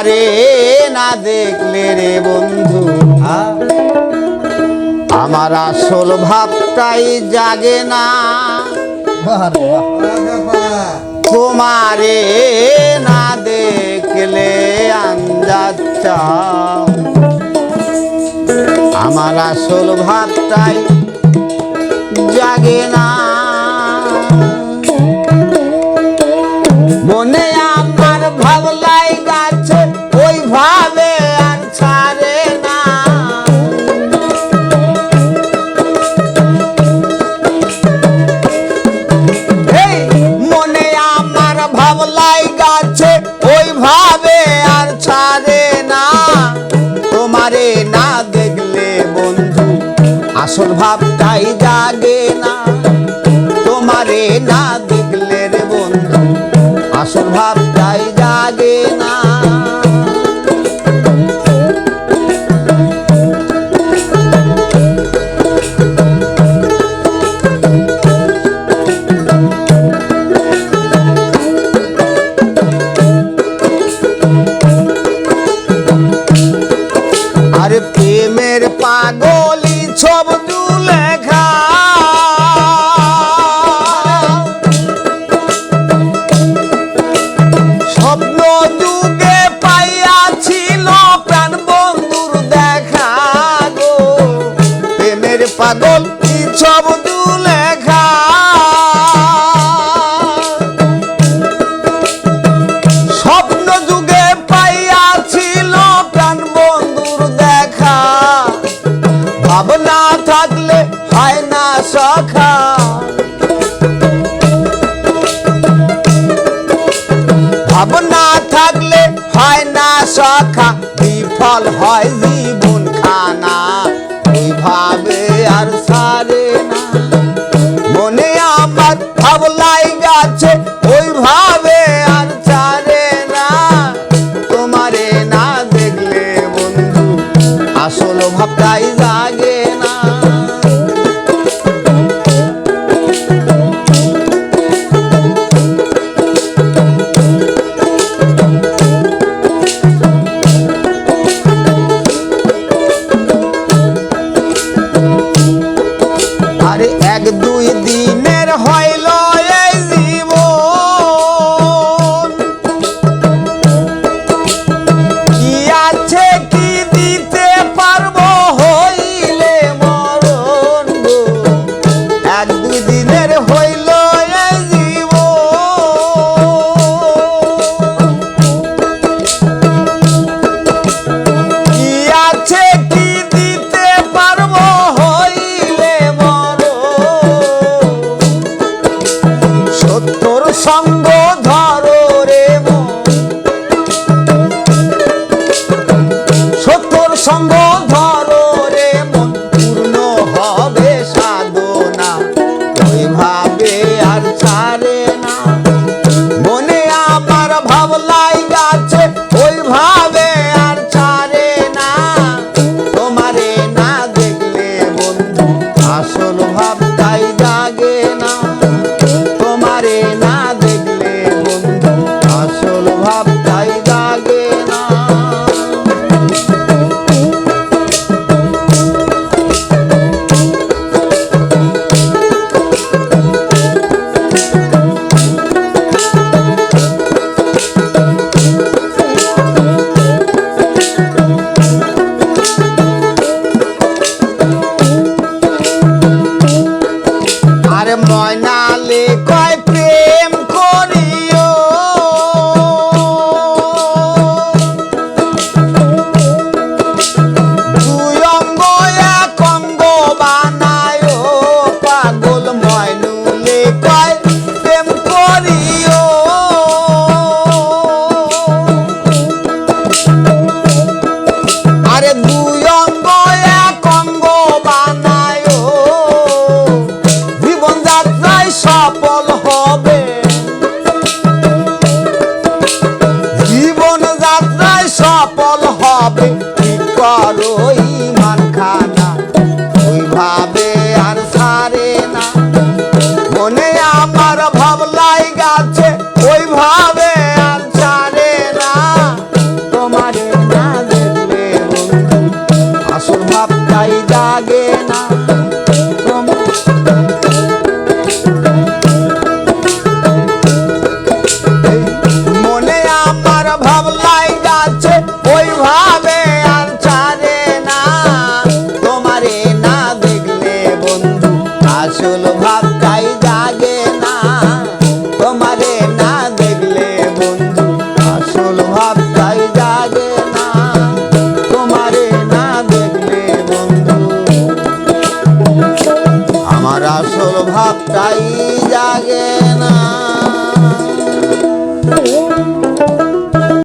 তোমারে না দেখলে রে বন্ধু আমার আসল ভাবটাই জাগে না। তোমারে না দেখলে আন্দাজ চাও আমার আসল ভাবটাই জাগে না। মনে আমার ভাবলাই গাছে ওই ভাবে আর ছাড়ে না। মনে আমার ভাবলাই গাছে ওই ভাবে আর ছাড়ে না। তোমারে না দেখলে বন্ধু আসল ভাবটাই জাগে না। তোমারে না দেখলে রে বন্ধু আসল ভাবটাই জাগে না। আরে প্রেমের পাগলি ছবি লেখা স্বপ্ন যুগে পাইয়াছিল প্রাণ বন্ধুর দেখা গো। প্রেমের পাগল ছবি লেখা স্বপ্ন যুগে পাইয়াছিল প্রাণ বন্ধুর দেখা। ভাবনা থাকলে হয় না সখা ভাবনা থাকলে হয় না সখা বিফল হয় জীবন খানা ওইভাবে আর সারে না। মনে আমার ভাবলাই গাছে ওইভাবে আর ছাড়ে না। তোমারে না দেখলে বন্ধু আসল ভাবটাই জাগে না। আরে এক দুই দিনের হইল এই জীবন কি আছে কি দিতে পারবো হইলে মরণ গো। এক দুই দিনের হইল এই জীবন কি আছে কি দিতে পারবো হইলে সত্যর সঙ্গ ধরো রে মন সত্যর সঙ্গ ধরো রে মন পূর্ণ হবে সাধনা ওইভাবে আর ছাড়ে না। মনে আমার ভাবলাই গাছে ওইভাবে আর ছাড়ে না। তোমারে না দেখলে বন্ধু আসল ভাবটাই জাগে না। তোমারে না দেখলে বন্ধু আসল ভাবটাই জাগে না। জাগে না। মনে আমার ভাবলাই গাছে ওইভাবে আর ছাড়ে না। তোমারে না দেখলে বন্ধু আসল ভাবটাই জাগে না। তোমারে না দেখলে বন্ধু আসল ভাবটাই জাগে না। তোমারে না দেখলে বন্ধু আমার আসল ভাবটাই